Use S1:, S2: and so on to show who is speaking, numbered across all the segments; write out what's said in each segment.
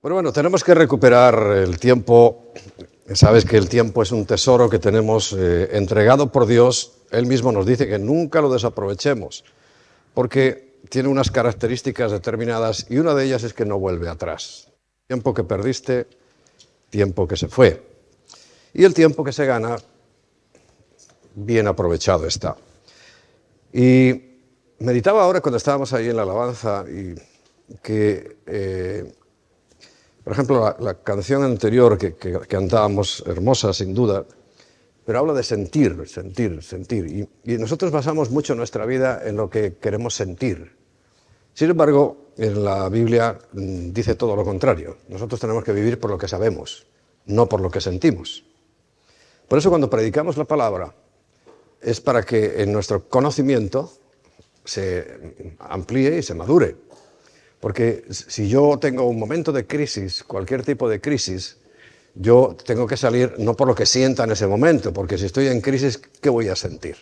S1: Bueno, tenemos que recuperar el tiempo. Sabes que el tiempo es un tesoro que tenemos entregado por Dios. Él mismo nos dice que nunca lo desaprovechemos, porque tiene unas características determinadas y una de ellas es que no vuelve atrás. Tiempo que perdiste, tiempo que se fue. Y el tiempo que se gana, bien aprovechado está. Y meditaba ahora cuando estábamos ahí en la alabanza y que... por ejemplo, la canción anterior que cantábamos, hermosa sin duda, pero habla de sentir. Y nosotros basamos mucho nuestra vida en lo que queremos sentir. Sin embargo, en la Biblia dice todo lo contrario. Nosotros tenemos que vivir por lo que sabemos, no por lo que sentimos. Por eso cuando predicamos la palabra es para que en nuestro conocimiento se amplíe y se madure. Porque si yo tengo un momento de crisis, cualquier tipo de crisis, yo tengo que salir no por lo que sienta en ese momento, porque si estoy en crisis, ¿qué voy a sentir?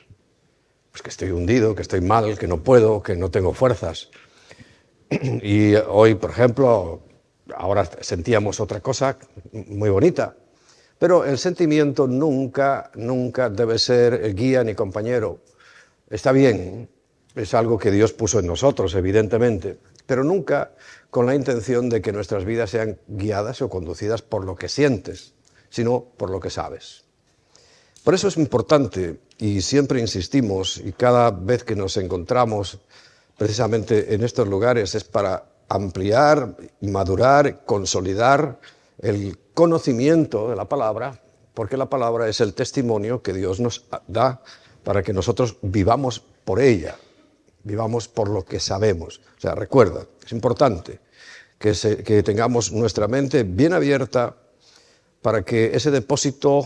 S1: Pues que estoy hundido, que estoy mal, que no puedo, que no tengo fuerzas. Y hoy, por ejemplo, ahora sentíamos otra cosa muy bonita, pero el sentimiento nunca debe ser guía ni compañero. Está bien, es algo que Dios puso en nosotros, evidentemente, pero nunca con la intención de que nuestras vidas sean guiadas o conducidas por lo que sientes, sino por lo que sabes. Por eso es importante, y siempre insistimos, y cada vez que nos encontramos precisamente en estos lugares, es para ampliar, madurar, consolidar el conocimiento de la palabra, porque la palabra es el testimonio que Dios nos da para que nosotros vivamos por ella. Vivamos por lo que sabemos. O sea, recuerda, es importante que tengamos nuestra mente bien abierta para que ese depósito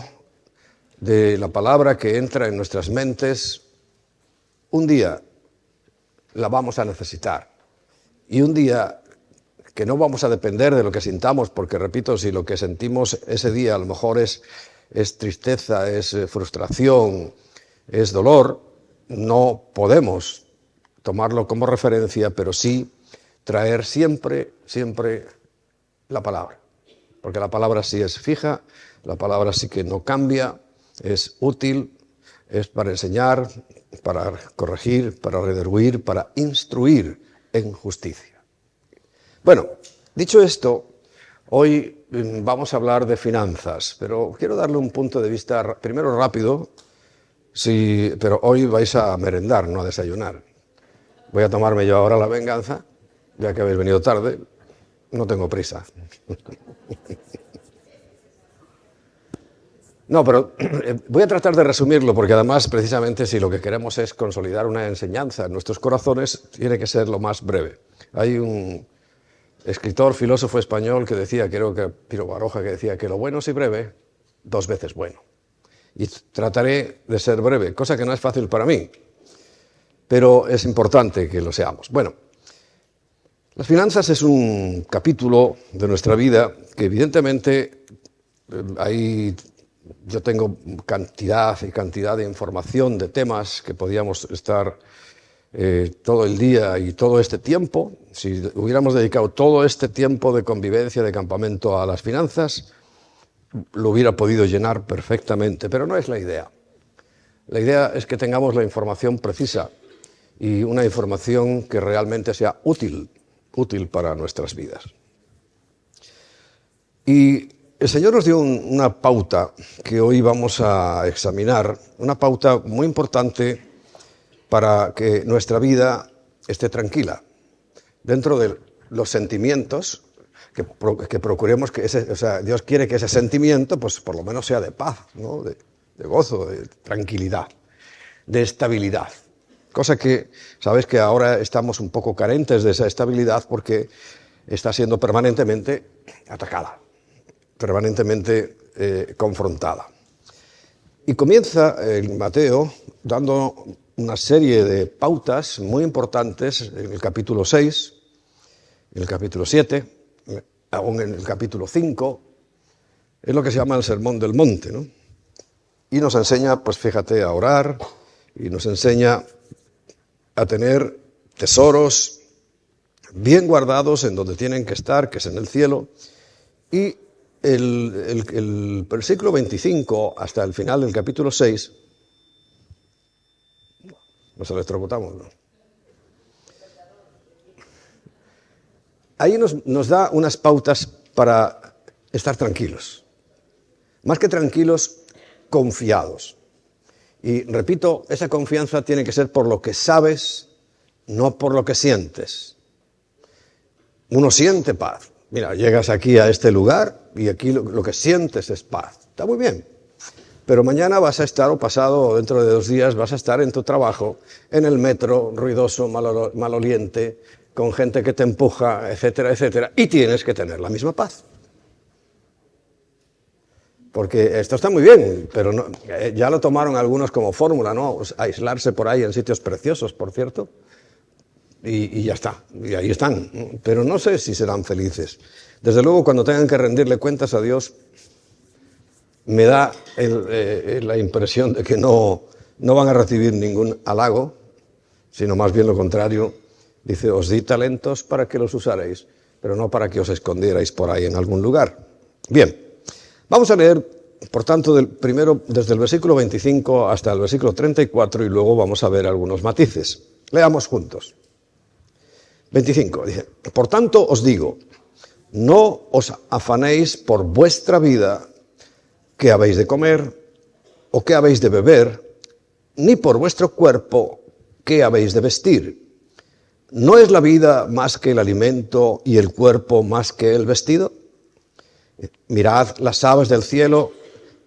S1: de la palabra que entra en nuestras mentes, un día la vamos a necesitar. Y un día que no vamos a depender de lo que sintamos, porque repito, si lo que sentimos ese día a lo mejor es tristeza, es frustración, es dolor, no podemos tomarlo como referencia, pero sí traer siempre la palabra. Porque la palabra sí es fija, la palabra sí que no cambia, es útil, es para enseñar, para corregir, para redarguir, para instruir en justicia. Bueno, dicho esto, hoy vamos a hablar de finanzas, pero quiero darle un punto de vista primero rápido, pero hoy vais a merendar, no a desayunar. Voy a tomarme yo ahora la venganza, ya que habéis venido tarde, no tengo prisa. No, pero voy a tratar de resumirlo, porque además, precisamente, si lo que queremos es consolidar una enseñanza en nuestros corazones, tiene que ser lo más breve. Hay un escritor, filósofo español que decía, creo que Pío Baroja, que decía que lo bueno si breve, 2 veces bueno. Y trataré de ser breve, cosa que no es fácil para mí, pero es importante que lo seamos. Bueno, las finanzas es un capítulo de nuestra vida que evidentemente yo tengo cantidad de información, de temas que podíamos estar todo el día y todo este tiempo. Si hubiéramos dedicado todo este tiempo de convivencia, de campamento a las finanzas, lo hubiera podido llenar perfectamente, pero no es la idea. La idea es que tengamos la información precisa y una información que realmente sea útil para nuestras vidas. Y el Señor nos dio una pauta que hoy vamos a examinar, una pauta muy importante para que nuestra vida esté tranquila. Dentro de los sentimientos, que procuremos que Dios quiere que ese sentimiento, pues por lo menos sea de paz, ¿no? de gozo, de tranquilidad, de estabilidad. Cosa que, sabes que ahora estamos un poco carentes de esa estabilidad porque está siendo permanentemente atacada, permanentemente confrontada. Y comienza Mateo dando una serie de pautas muy importantes en el capítulo 6, en el capítulo 7, aún en el capítulo 5, es lo que se llama el Sermón del Monte, ¿no? Y nos enseña, pues fíjate, a orar, y nos enseña a tener tesoros bien guardados en donde tienen que estar, que es en el cielo, Y el versículo 25 hasta el final del capítulo 6, nos electrocutamos, ¿no? Ahí nos da unas pautas para estar tranquilos. Más que tranquilos, confiados. Y repito, esa confianza tiene que ser por lo que sabes, no por lo que sientes. Uno siente paz. Mira, llegas aquí a este lugar y aquí lo que sientes es paz. Está muy bien. Pero mañana vas a estar, o pasado, o dentro de 2 días, vas a estar en tu trabajo, en el metro, ruidoso, maloliente, con gente que te empuja, etcétera, etcétera, y tienes que tener la misma paz. Porque esto está muy bien, pero no, ya lo tomaron algunos como fórmula, ¿no? Aislarse por ahí en sitios preciosos, por cierto, y ya está, y ahí están. Pero no sé si serán felices. Desde luego, cuando tengan que rendirle cuentas a Dios, me da la impresión de que no van a recibir ningún halago, sino más bien lo contrario. Dice, os di talentos para que los usarais, pero no para que os escondierais por ahí en algún lugar. Bien. Vamos a leer, por tanto, primero desde el versículo 25 hasta el versículo 34 y luego vamos a ver algunos matices. Leamos juntos. 25 dice, por tanto os digo, no os afanéis por vuestra vida, qué habéis de comer o qué habéis de beber, ni por vuestro cuerpo, qué habéis de vestir. ¿No es la vida más que el alimento y el cuerpo más que el vestido? Mirad las aves del cielo,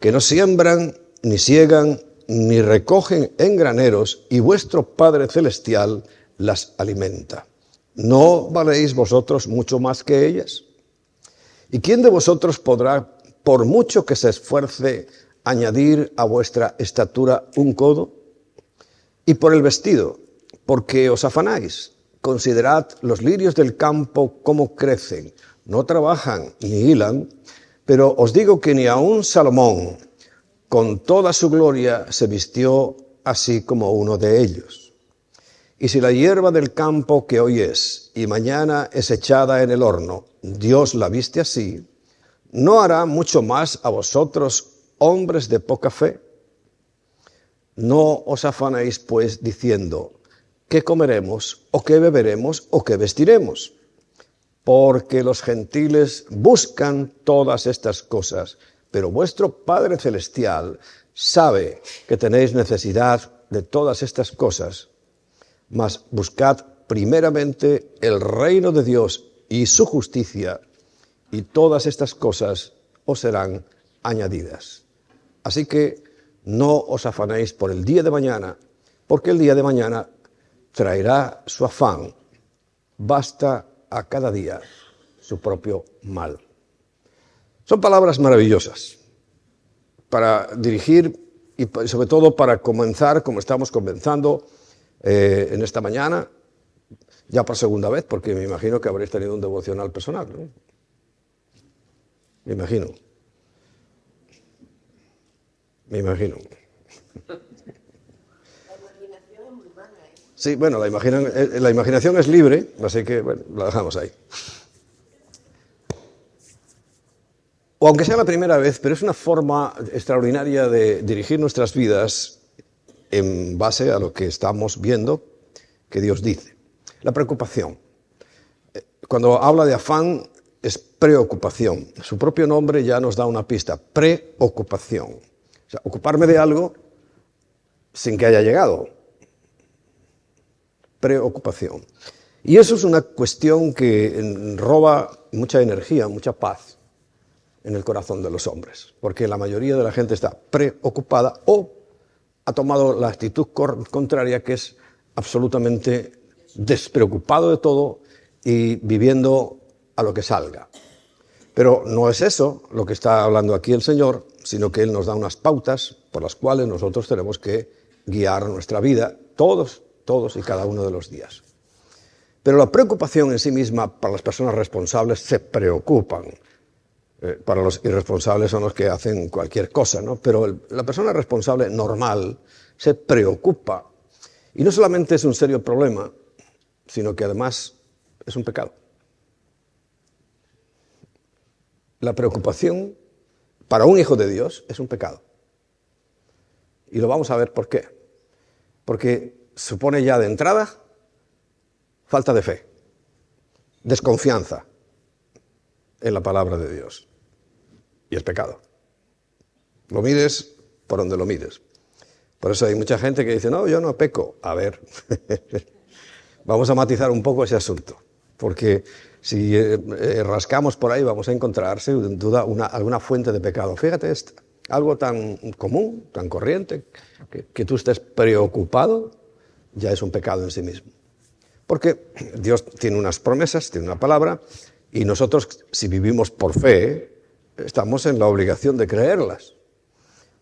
S1: que no siembran, ni siegan, ni recogen en graneros, y vuestro Padre Celestial las alimenta. ¿No valéis vosotros mucho más que ellas? ¿Y quién de vosotros podrá, por mucho que se esfuerce, añadir a vuestra estatura un codo? Y por el vestido, ¿por qué os afanáis? Considerad los lirios del campo cómo crecen, no trabajan ni hilan, pero os digo que ni aun Salomón, con toda su gloria, se vistió así como uno de ellos. Y si la hierba del campo que hoy es y mañana es echada en el horno, Dios la viste así, ¿no hará mucho más a vosotros, hombres de poca fe? No os afanéis, pues, diciendo, ¿qué comeremos, o qué beberemos, o qué vestiremos? Porque los gentiles buscan todas estas cosas, pero vuestro Padre Celestial sabe que tenéis necesidad de todas estas cosas. Mas buscad primeramente el reino de Dios y su justicia, y todas estas cosas os serán añadidas. Así que no os afanéis por el día de mañana, porque el día de mañana traerá su afán. Basta a cada día su propio mal. Son palabras maravillosas para dirigir y sobre todo para comenzar, como estamos comenzando en esta mañana, ya por segunda vez, porque me imagino que habréis tenido un devocional personal, ¿no? Me imagino. Me imagino. Sí, bueno, la imaginación es libre, así que bueno, la dejamos ahí. O aunque sea la primera vez, pero es una forma extraordinaria de dirigir nuestras vidas en base a lo que estamos viendo que Dios dice. La preocupación. Cuando habla de afán, es preocupación. Su propio nombre ya nos da una pista, preocupación. O sea, ocuparme de algo sin que haya llegado. Preocupación. Y eso es una cuestión que roba mucha energía, mucha paz en el corazón de los hombres, porque la mayoría de la gente está preocupada o ha tomado la actitud contraria, que es absolutamente despreocupado de todo y viviendo a lo que salga. Pero no es eso lo que está hablando aquí el Señor, sino que Él nos da unas pautas por las cuales nosotros tenemos que guiar nuestra vida todos y cada uno de los días. Pero la preocupación en sí misma, para las personas responsables, se preocupan. Para los irresponsables son los que hacen cualquier cosa, ¿no? Pero la persona responsable normal se preocupa. Y no solamente es un serio problema, sino que además es un pecado. la preocupación para un hijo de Dios es un pecado. Y lo vamos a ver por qué. Porque supone ya de entrada falta de fe, desconfianza en la palabra de Dios. Y es pecado. Lo mires por donde lo mires. Por eso hay mucha gente que dice, no, yo no peco. A ver, vamos a matizar un poco ese asunto. Porque si rascamos por ahí vamos a encontrar, sin duda, alguna fuente de pecado. Fíjate, algo tan común, tan corriente, que tú estés preocupado, ya es un pecado en sí mismo. Porque Dios tiene unas promesas, tiene una palabra, y nosotros, si vivimos por fe, estamos en la obligación de creerlas.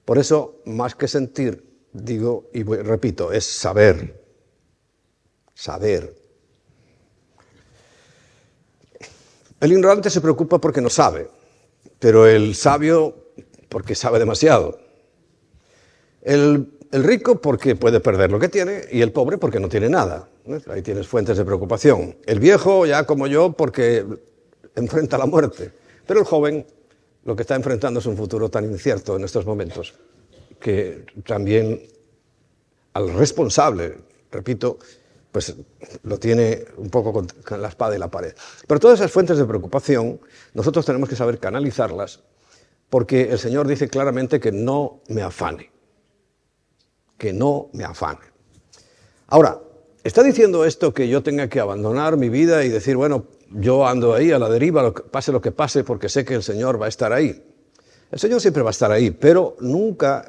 S1: Por eso, más que sentir, digo y repito, es saber. Saber. El ignorante se preocupa porque no sabe, pero el sabio porque sabe demasiado. El rico porque puede perder lo que tiene y el pobre porque no tiene nada. Ahí tienes fuentes de preocupación. El viejo, ya como yo, porque enfrenta la muerte. Pero el joven lo que está enfrentando es un futuro tan incierto en estos momentos que también al responsable, repito, pues lo tiene un poco con la espada y la pared. Pero todas esas fuentes de preocupación nosotros tenemos que saber canalizarlas porque el Señor dice claramente que no me afane. Que no me afane. Ahora, ¿está diciendo esto que yo tenga que abandonar mi vida y decir, bueno, yo ando ahí a la deriva, pase lo que pase, porque sé que el Señor va a estar ahí? El Señor siempre va a estar ahí, pero nunca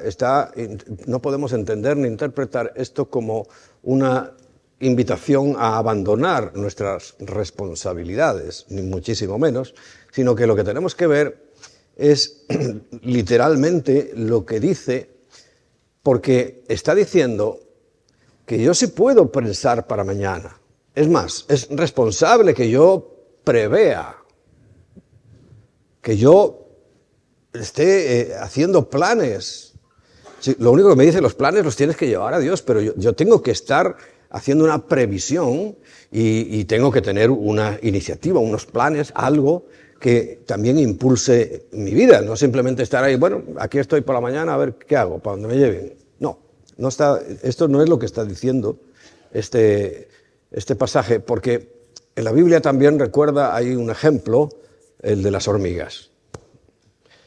S1: no podemos entender ni interpretar esto como una invitación a abandonar nuestras responsabilidades, ni muchísimo menos, sino que lo que tenemos que ver es literalmente lo que dice, porque está diciendo que yo sí puedo pensar para mañana. Es más, es responsable que yo prevea, que yo esté haciendo planes. Sí, lo único que me dice, los planes los tienes que llevar a Dios, pero yo tengo que estar haciendo una previsión y tengo que tener una iniciativa, unos planes, algo que también impulse mi vida, no simplemente estar ahí, bueno, aquí estoy por la mañana, a ver qué hago, para dónde me lleven. No está, esto no es lo que está diciendo este pasaje, porque en la Biblia también recuerda, hay un ejemplo, el de las hormigas.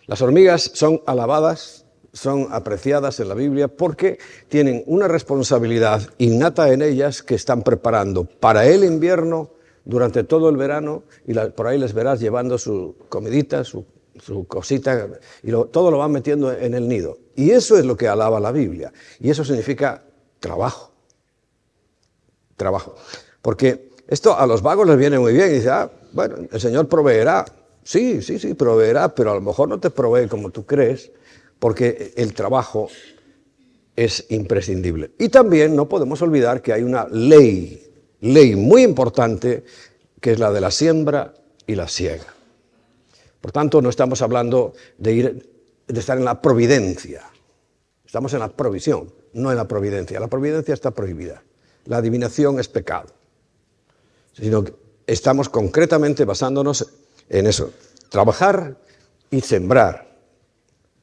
S1: Las hormigas son alabadas, son apreciadas en la Biblia porque tienen una responsabilidad innata en ellas que están preparando para el invierno durante todo el verano y por ahí les verás llevando su comidita, su cosita y todo lo van metiendo en el nido. Y eso es lo que alaba la Biblia. Y eso significa trabajo. Trabajo. Porque esto a los vagos les viene muy bien y dicen, bueno, el Señor proveerá. Sí, proveerá, pero a lo mejor no te provee como tú crees, porque el trabajo es imprescindible. Y también no podemos olvidar que hay una ley muy importante, que es la de la siembra y la siega. Por tanto, no estamos hablando de estar en la providencia. Estamos en la provisión, no en la providencia. La providencia está prohibida. La adivinación es pecado. Sino que estamos concretamente basándonos en eso. Trabajar y sembrar.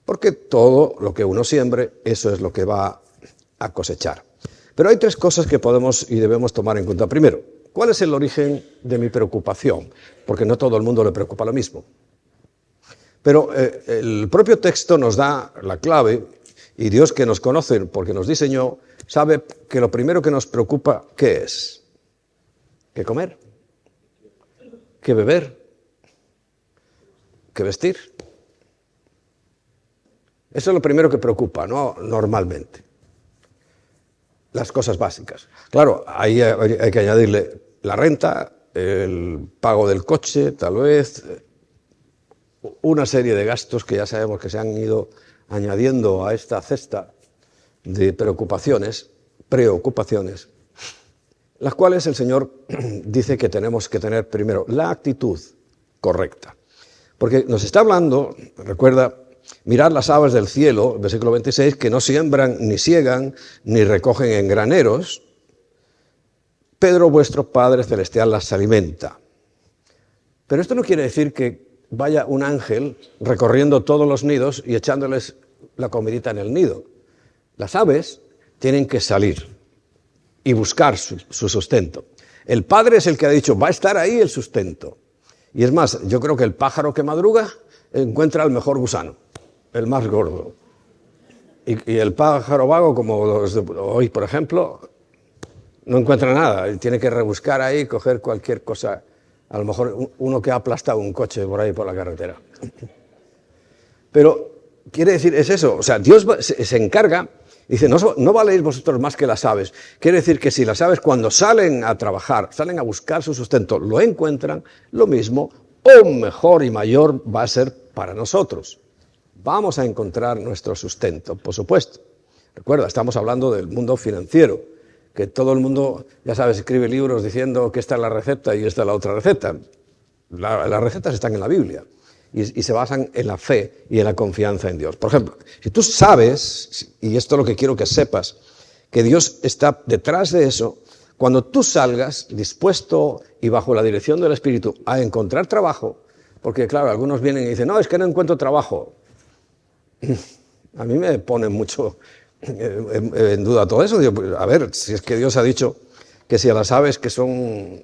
S1: Porque todo lo que uno siembre, eso es lo que va a cosechar. Pero hay tres cosas que podemos y debemos tomar en cuenta. Primero, ¿cuál es el origen de mi preocupación? Porque no todo el mundo le preocupa lo mismo. Pero el propio texto nos da la clave, y Dios, que nos conoce porque nos diseñó, sabe que lo primero que nos preocupa, ¿qué es? ¿Qué comer? ¿Qué beber? ¿Qué vestir? Eso es lo primero que preocupa, ¿no? Normalmente. Las cosas básicas. Claro, ahí hay que añadirle la renta, el pago del coche, tal vez, una serie de gastos que ya sabemos que se han ido añadiendo a esta cesta de preocupaciones, las cuales el Señor dice que tenemos que tener primero la actitud correcta. Porque nos está hablando, recuerda, mirad las aves del cielo, versículo 26, que no siembran, ni siegan, ni recogen en graneros, pero vuestro Padre Celestial las alimenta. Pero esto no quiere decir que vaya un ángel recorriendo todos los nidos y echándoles la comidita en el nido. Las aves tienen que salir y buscar su sustento. El Padre es el que ha dicho, va a estar ahí el sustento. Y es más, yo creo que el pájaro que madruga encuentra el mejor gusano, el más gordo. Y el pájaro vago, como los de hoy, por ejemplo, no encuentra nada. Tiene que rebuscar ahí, coger cualquier cosa. A lo mejor uno que ha aplastado un coche por ahí por la carretera. Pero quiere decir, es eso. O sea, Dios se encarga. Dice, no valéis vosotros más que las aves. Quiere decir que si las aves cuando salen a trabajar, salen a buscar su sustento, lo encuentran, lo mismo o mejor y mayor va a ser para nosotros. Vamos a encontrar nuestro sustento, por supuesto. Recuerda, estamos hablando del mundo financiero, que todo el mundo, ya sabes, escribe libros diciendo que esta es la receta y esta es la otra receta. Las recetas están en la Biblia. Y se basan en la fe y en la confianza en Dios. Por ejemplo, si tú sabes, y esto es lo que quiero que sepas, que Dios está detrás de eso, cuando tú salgas dispuesto y bajo la dirección del Espíritu a encontrar trabajo, porque claro, algunos vienen y dicen, no, es que no encuentro trabajo. A mí me pone mucho en duda todo eso. Digo, a ver, si es que Dios ha dicho que si a las aves que son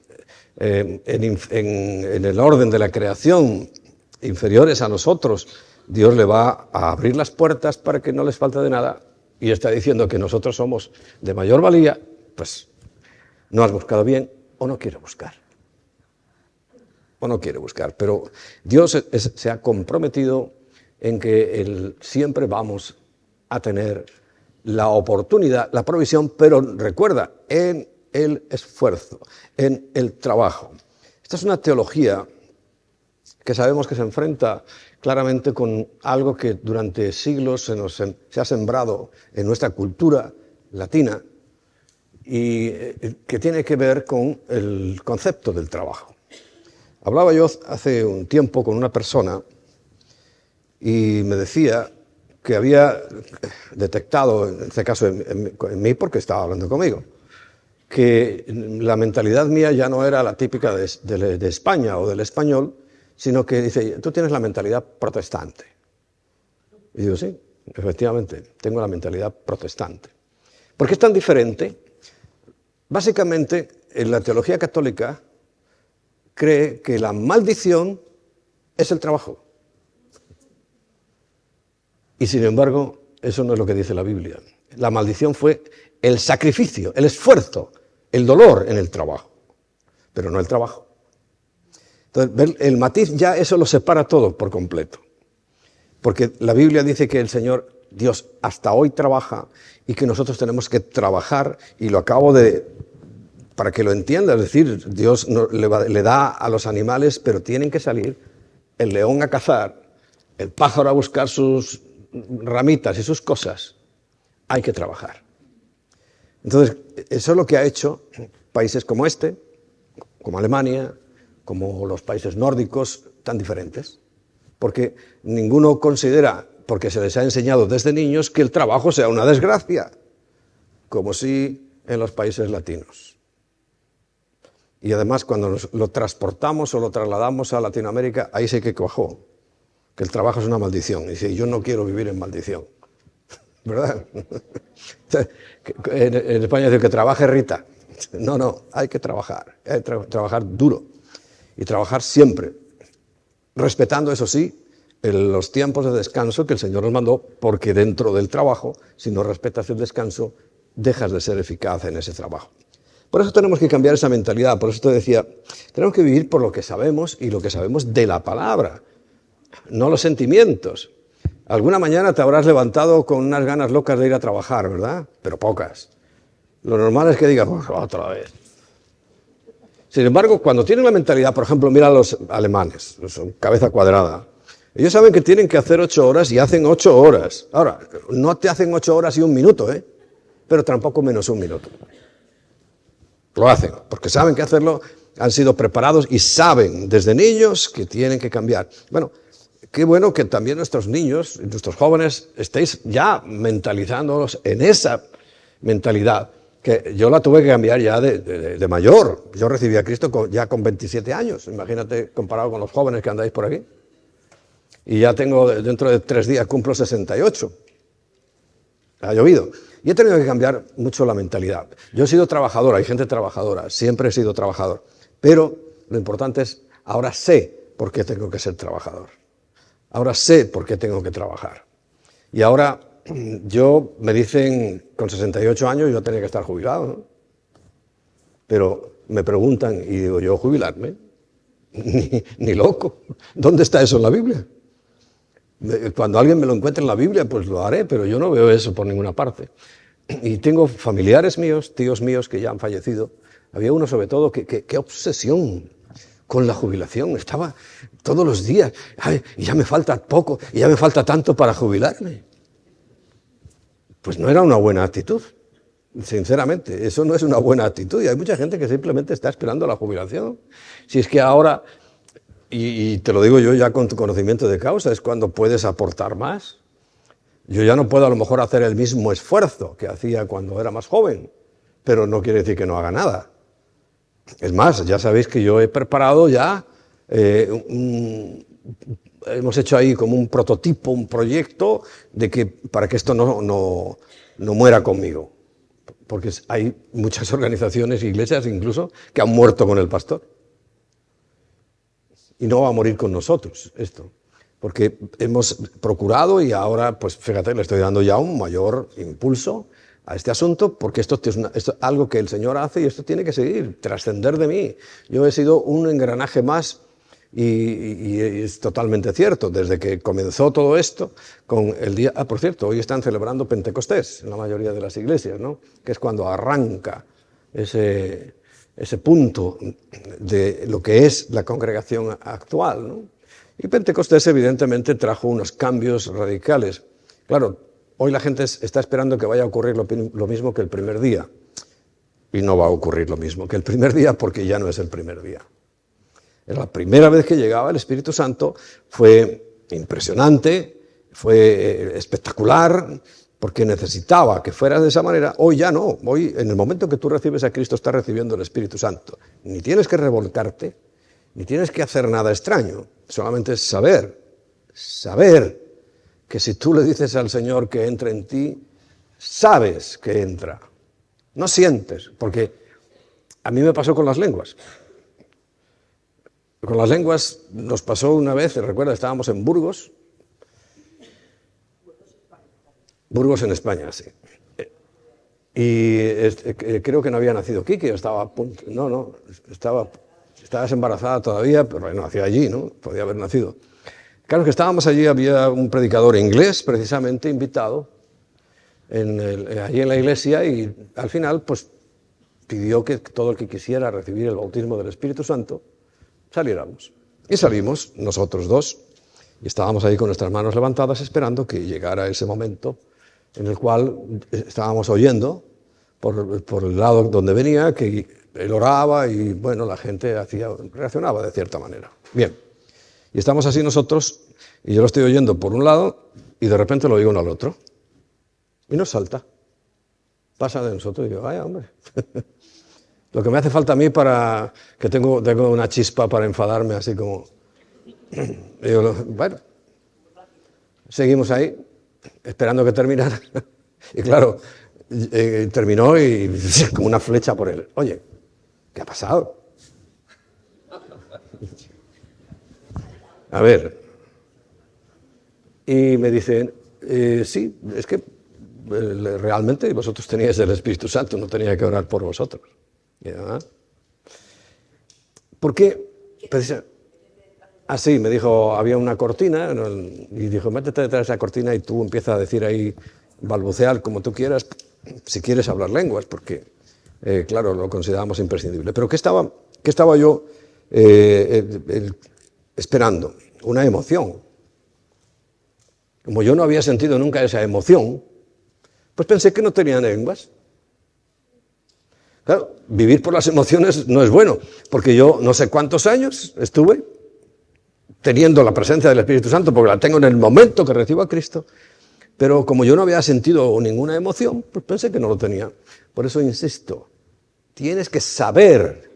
S1: en el orden de la creación inferiores a nosotros, Dios le va a abrir las puertas para que no les falte de nada, y está diciendo que nosotros somos de mayor valía, pues no has buscado bien o no quiere buscar. O no quiere buscar. Pero Dios se ha comprometido en que siempre vamos a tener la oportunidad, la provisión, pero recuerda, en el esfuerzo, en el trabajo. Esta es una teología que sabemos que se enfrenta claramente con algo que durante siglos se ha sembrado en nuestra cultura latina y que tiene que ver con el concepto del trabajo. Hablaba yo hace un tiempo con una persona y me decía que había detectado, en este caso en mí porque estaba hablando conmigo, que la mentalidad mía ya no era la típica de España o del español, sino que dice, tú tienes la mentalidad protestante. Y digo, sí, efectivamente, tengo la mentalidad protestante. ¿Por qué es tan diferente? Básicamente, en la teología católica cree que la maldición es el trabajo. Y sin embargo, eso no es lo que dice la Biblia. La maldición fue el sacrificio, el esfuerzo, el dolor en el trabajo, pero no el trabajo. Entonces, el matiz ya eso lo separa todo por completo. Porque la Biblia dice que el Señor, Dios, hasta hoy trabaja y que nosotros tenemos que trabajar, y lo acabo para que lo entiendas, es decir, Dios le da a los animales, pero tienen que salir, el león a cazar, el pájaro a buscar sus ramitas y sus cosas, hay que trabajar. Entonces, eso es lo que ha hecho países como este, como Alemania, como los países nórdicos, tan diferentes, porque ninguno considera, porque se les ha enseñado desde niños, que el trabajo sea una desgracia, como si en los países latinos. Y además, cuando lo transportamos o lo trasladamos a Latinoamérica, ahí sí que cuajó, que el trabajo es una maldición. Y dice, yo no quiero vivir en maldición, ¿verdad? En España dice que trabaje Rita. No, hay que trabajar, trabajar duro. Y trabajar siempre, respetando, eso sí, los tiempos de descanso que el Señor nos mandó, porque dentro del trabajo, si no respetas el descanso, dejas de ser eficaz en ese trabajo. Por eso tenemos que cambiar esa mentalidad. Por eso te decía, tenemos que vivir por lo que sabemos y lo que sabemos de la palabra, no los sentimientos. Alguna mañana te habrás levantado con unas ganas locas de ir a trabajar, ¿verdad? Pero pocas. Lo normal es que digas, otra vez. Sin embargo, cuando tienen la mentalidad, por ejemplo, mira a los alemanes, son cabeza cuadrada. Ellos saben que tienen que hacer 8 horas y hacen 8 horas. Ahora, no te hacen 8 horas y 1 minuto, pero tampoco menos 1 minuto. Lo hacen, porque saben que hacerlo, han sido preparados y saben desde niños que tienen que cambiar. Bueno, qué bueno que también nuestros niños, nuestros jóvenes, estéis ya mentalizándolos en esa mentalidad, que yo la tuve que cambiar ya de mayor. Yo recibí a Cristo ya con 27 años, imagínate comparado con los jóvenes que andáis por aquí. Y ya dentro de 3 días cumplo 68. Ha llovido. Y he tenido que cambiar mucho la mentalidad. Yo he sido trabajador, hay gente trabajadora, siempre he sido trabajador. Pero lo importante es, ahora sé por qué tengo que ser trabajador. Ahora sé por qué tengo que trabajar. Y ahora me dicen, con 68 años yo tenía que estar jubilado, ¿no? Pero me preguntan, y digo, ¿yo jubilarme? Ni loco. ¿Dónde está eso en la Biblia? Cuando alguien me lo encuentre en la Biblia, pues lo haré, pero yo no veo eso por ninguna parte. Y tengo familiares míos, tíos míos que ya han fallecido. Había uno sobre todo qué obsesión con la jubilación. Estaba todos los días, ay, y ya me falta poco, y ya me falta tanto para jubilarme. Pues no era una buena actitud, sinceramente. Eso no es una buena actitud. Y hay mucha gente que simplemente está esperando la jubilación. Si es que ahora, y te lo digo yo ya con tu conocimiento de causa, es cuando puedes aportar más. Yo ya no puedo a lo mejor hacer el mismo esfuerzo que hacía cuando era más joven, pero no quiere decir que no haga nada. Es más, ya sabéis que yo he preparado ya, hemos hecho ahí como un prototipo, un proyecto para que esto no muera conmigo. Porque hay muchas organizaciones, iglesias incluso, que han muerto con el pastor. Y no va a morir con nosotros esto. Porque hemos procurado y ahora, pues fíjate, le estoy dando ya un mayor impulso a este asunto, porque esto es algo que el Señor hace y esto tiene que seguir, trascender de mí. Yo he sido un engranaje más y es totalmente cierto, desde que comenzó todo esto, con el día... por cierto, hoy están celebrando Pentecostés en la mayoría de las iglesias, ¿no? Que es cuando arranca ese punto de lo que es la congregación actual, ¿no? Y Pentecostés evidentemente trajo unos cambios radicales. Claro, hoy la gente está esperando que vaya a ocurrir lo mismo que el primer día. Y no va a ocurrir lo mismo que el primer día porque ya no es el primer día. Era la primera vez que llegaba el Espíritu Santo, fue impresionante, fue espectacular, porque necesitaba que fuera de esa manera. Hoy ya no, hoy en el momento que tú recibes a Cristo estás recibiendo el Espíritu Santo. Ni tienes que revolcarte, ni tienes que hacer nada extraño, solamente es saber que si tú le dices al Señor que entre en ti, sabes que entra, no sientes, porque a mí me pasó con las lenguas. Con las lenguas nos pasó una vez, recuerda, estábamos en Burgos en España, sí. Y creo que no había nacido Kiki, estaba a punto, estabas embarazada todavía, pero nació allí, ¿no? Podía haber nacido. Claro que estábamos allí, había un predicador inglés, precisamente, invitado, allí en la iglesia, y al final, pues, pidió que todo el que quisiera recibir el bautismo del Espíritu Santo, saliéramos. Y salimos, nosotros dos, y estábamos ahí con nuestras manos levantadas esperando que llegara ese momento en el cual estábamos oyendo, por el lado donde venía, que él oraba y, bueno, la gente reaccionaba de cierta manera. Bien, y estamos así nosotros, y yo lo estoy oyendo por un lado, y de repente lo oigo al otro, y nos salta. Pasa de nosotros y digo, vaya, hombre. Lo que me hace falta a mí que tengo una chispa para enfadarme, así como... Y digo, bueno, seguimos ahí, esperando que terminara. Y claro, terminó y como una flecha por él. Oye, ¿qué ha pasado? A ver. Y me dicen, sí, es que realmente vosotros teníais el Espíritu Santo, no tenía que orar por vosotros. ¿Por qué? Así, me dijo, había una cortina, y dijo, métete detrás de esa cortina y tú empiezas a decir ahí, balbucear como tú quieras, si quieres hablar lenguas, porque, claro, lo considerábamos imprescindible. Pero ¿qué estaba yo esperando? Una emoción. Como yo no había sentido nunca esa emoción, pues pensé que no tenía lenguas. Claro, vivir por las emociones no es bueno, porque yo no sé cuántos años estuve teniendo la presencia del Espíritu Santo, porque la tengo en el momento que recibo a Cristo, pero como yo no había sentido ninguna emoción, pues pensé que no lo tenía. Por eso insisto, tienes que saber,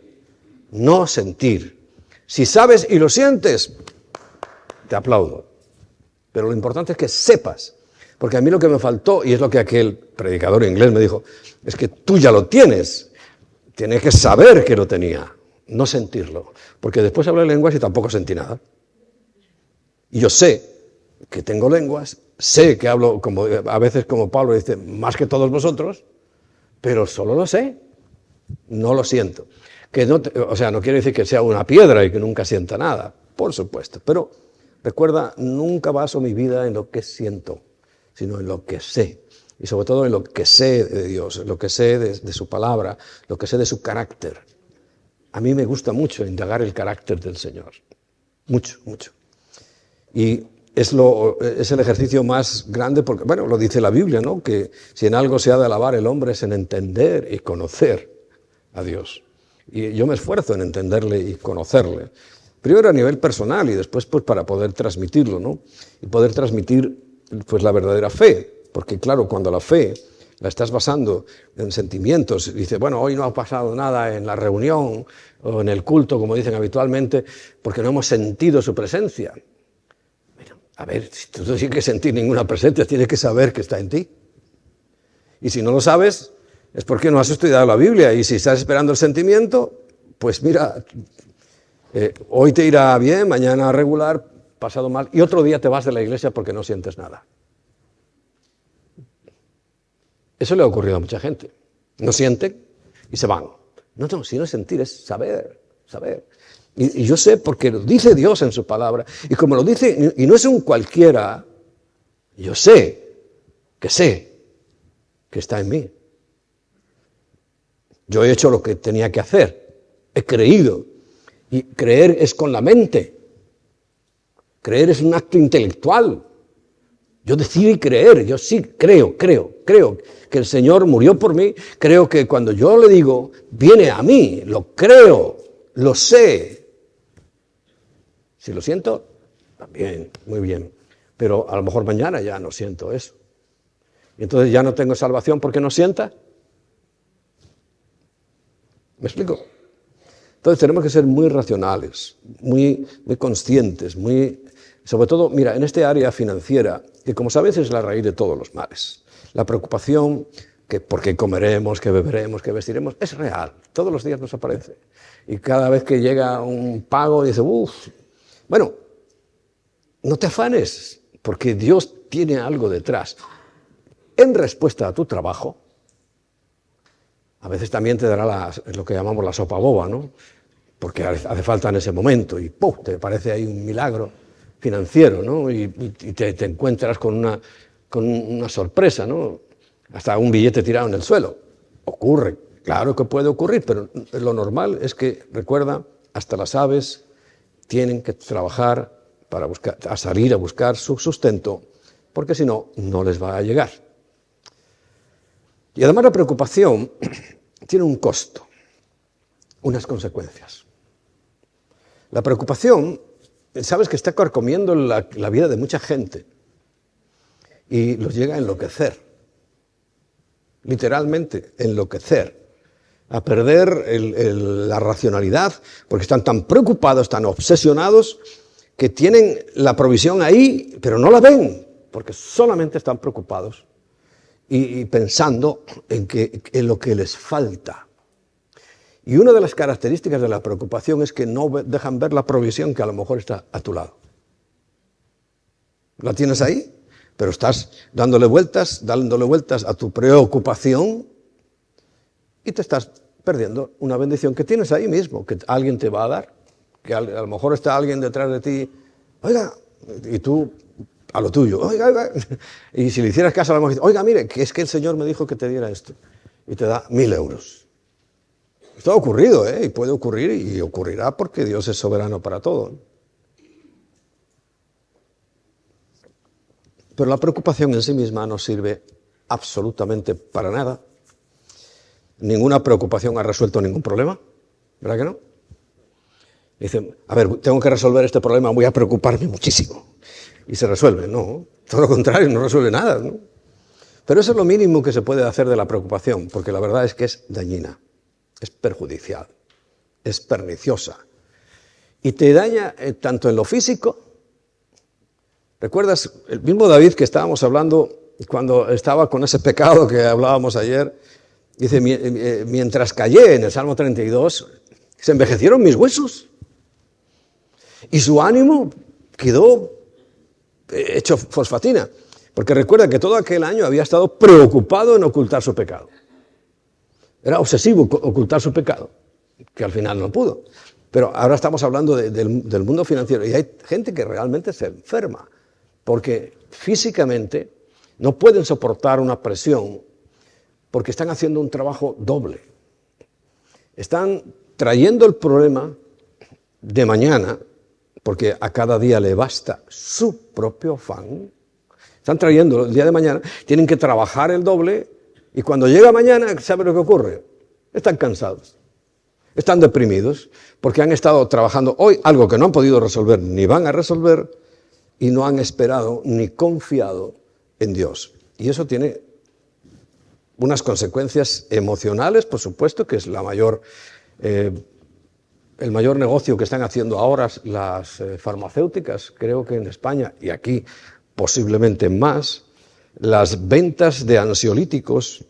S1: no sentir. Si sabes y lo sientes, te aplaudo. pero lo importante es que sepas. Porque a mí lo que me faltó, y es lo que aquel predicador inglés me dijo, es que tú ya lo tienes. Tienes que saber que lo tenía, no sentirlo. Porque después hablé lenguas y tampoco sentí nada. Y yo sé que tengo lenguas, sé que hablo, como a veces como Pablo dice, más que todos vosotros, pero solo lo sé, no lo siento. Que no, o sea, no quiere decir que sea una piedra y que nunca sienta nada, por supuesto. Pero recuerda, nunca baso mi vida en lo que siento, sino en lo que sé. Y sobre todo en lo que sé de Dios, en lo que sé de su palabra, lo que sé de su carácter. A mí me gusta mucho indagar el carácter del Señor. Mucho, mucho. Y es el ejercicio más grande porque, bueno, lo dice la Biblia, ¿no? Que si en algo se ha de alabar el hombre es en entender y conocer a Dios. Y yo me esfuerzo en entenderle y conocerle. Primero a nivel personal y después pues para poder transmitirlo, ¿no? Y poder transmitir pues la verdadera fe. Porque claro, cuando la fe la estás basando en sentimientos, dices, bueno, hoy no ha pasado nada en la reunión o en el culto, como dicen habitualmente, porque no hemos sentido su presencia. A ver, si tú no tienes que sentir ninguna presencia, tienes que saber que está en ti. Y si no lo sabes, es porque no has estudiado la Biblia. Y si estás esperando el sentimiento, pues mira, hoy te irá bien, mañana regular, pasado mal, y otro día te vas de la iglesia porque no sientes nada. Eso le ha ocurrido a mucha gente. No sienten y se van. No, si no es sentir, es saber, saber. Y yo sé porque lo dice Dios en su palabra. Y como lo dice, y no es un cualquiera, yo sé que está en mí. Yo he hecho lo que tenía que hacer. He creído. Y creer es con la mente. Creer es un acto intelectual. Yo decidí creer, yo sí creo que el Señor murió por mí, creo que cuando yo le digo, viene a mí, lo creo, lo sé. Si lo siento, también, muy bien, pero a lo mejor mañana ya no siento eso. Y entonces ya no tengo salvación porque no sienta. ¿Me explico? Entonces tenemos que ser muy racionales, muy conscientes, sobre todo, mira, en este área financiera, que como sabes es la raíz de todos los males. La preocupación que por qué comeremos, qué beberemos, qué vestiremos, es real. Todos los días nos aparece. Y cada vez que llega un pago, dice, bueno, no te afanes, porque Dios tiene algo detrás. En respuesta a tu trabajo, a veces también te dará lo que llamamos la sopa boba, ¿no? Porque hace falta en ese momento y ¡pum!, te parece ahí un milagro financiero, ¿no? Y te encuentras con una sorpresa, ¿no? Hasta un billete tirado en el suelo. Ocurre, claro que puede ocurrir, pero lo normal es que, recuerda, hasta las aves tienen que trabajar a salir a buscar su sustento, porque si no, no les va a llegar. Y además la preocupación tiene un costo, unas consecuencias. La preocupación, sabes que está carcomiendo la vida de mucha gente y los llega a enloquecer, literalmente enloquecer, a perder la racionalidad, porque están tan preocupados, tan obsesionados, que tienen la provisión ahí, pero no la ven, porque solamente están preocupados y pensando en lo que les falta. Y una de las características de la preocupación es que no dejan ver la provisión que a lo mejor está a tu lado. La tienes ahí, pero estás dándole vueltas a tu preocupación y te estás perdiendo una bendición que tienes ahí mismo, que alguien te va a dar, que a lo mejor está alguien detrás de ti, oiga, y tú a lo tuyo, oiga, y si le hicieras caso a la mujer, oiga, mire, que es que el Señor me dijo que te diera esto, y te da 1.000 euros. Esto ha ocurrido, y puede ocurrir y ocurrirá porque Dios es soberano para todo. Pero la preocupación en sí misma no sirve absolutamente para nada. Ninguna preocupación ha resuelto ningún problema, ¿verdad que no? Dicen, a ver, tengo que resolver este problema, voy a preocuparme muchísimo. Y se resuelve, no, todo lo contrario, no resuelve nada, ¿no? Pero eso es lo mínimo que se puede hacer de la preocupación, porque la verdad es que es dañina. Es perjudicial, es perniciosa y te daña tanto en lo físico ¿Recuerdas el mismo David que estábamos hablando cuando estaba con ese pecado que hablábamos ayer? Dice, mientras callé en el Salmo 32, se envejecieron mis huesos y su ánimo quedó hecho fosfatina. Porque recuerda que todo aquel año había estado preocupado en ocultar su pecado. Era obsesivo ocultar su pecado, que al final no pudo. Pero ahora estamos hablando del mundo financiero y hay gente que realmente se enferma porque físicamente no pueden soportar una presión porque están haciendo un trabajo doble. Están trayendo el problema de mañana porque a cada día le basta su propio afán. Están trayendo el día de mañana, tienen que trabajar el doble y cuando llega mañana, ¿sabe lo que ocurre? Están cansados, están deprimidos porque han estado trabajando hoy algo que no han podido resolver ni van a resolver y no han esperado ni confiado en Dios. Y eso tiene unas consecuencias emocionales, por supuesto, que es el mayor negocio que están haciendo ahora las farmacéuticas, creo que en España y aquí posiblemente más, las ventas de ansiolíticos,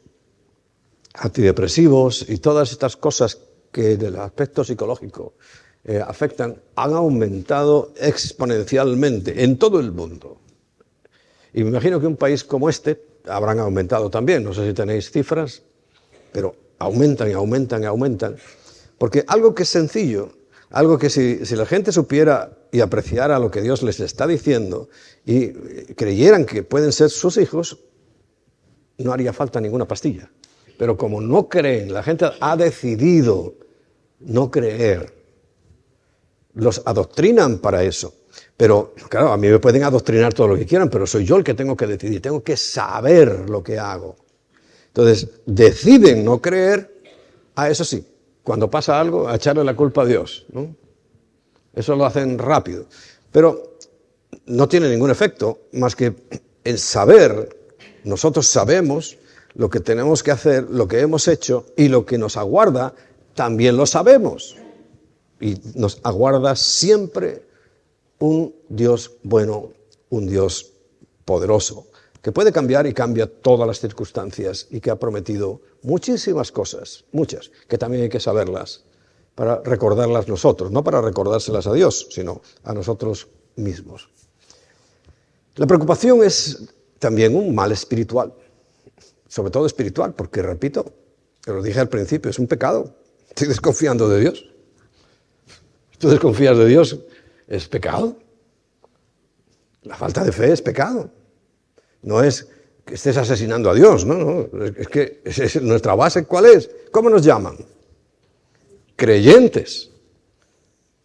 S1: antidepresivos y todas estas cosas que del aspecto psicológico afectan, han aumentado exponencialmente en todo el mundo. Y me imagino que un país como este habrán aumentado también, no sé si tenéis cifras, pero aumentan y aumentan y aumentan, porque algo que es sencillo, algo que si la gente supiera y apreciara lo que Dios les está diciendo y creyeran que pueden ser sus hijos, no haría falta ninguna pastilla. Pero como no creen, la gente ha decidido no creer, los adoctrinan para eso. Pero claro, a mí me pueden adoctrinar todo lo que quieran, pero soy yo el que tengo que decidir, tengo que saber lo que hago. Entonces, deciden no creer, eso sí, cuando pasa algo, a echarle la culpa a Dios, ¿no? Eso lo hacen rápido. Pero no tiene ningún efecto más que el saber, nosotros sabemos lo que tenemos que hacer, lo que hemos hecho y lo que nos aguarda, también lo sabemos. Y nos aguarda siempre un Dios bueno, un Dios poderoso, que puede cambiar y cambia todas las circunstancias y que ha prometido muchísimas cosas, muchas, que también hay que saberlas para recordarlas nosotros, no para recordárselas a Dios, sino a nosotros mismos. La preocupación es también un mal espiritual, sobre todo espiritual, porque, repito, lo dije al principio, es un pecado. Estoy desconfiando de Dios. ¿Tú desconfías de Dios? ¿Es pecado? La falta de fe es pecado. No es que estés asesinando a Dios, no. Es que nuestra base, ¿cuál es? ¿Cómo nos llaman? Creyentes.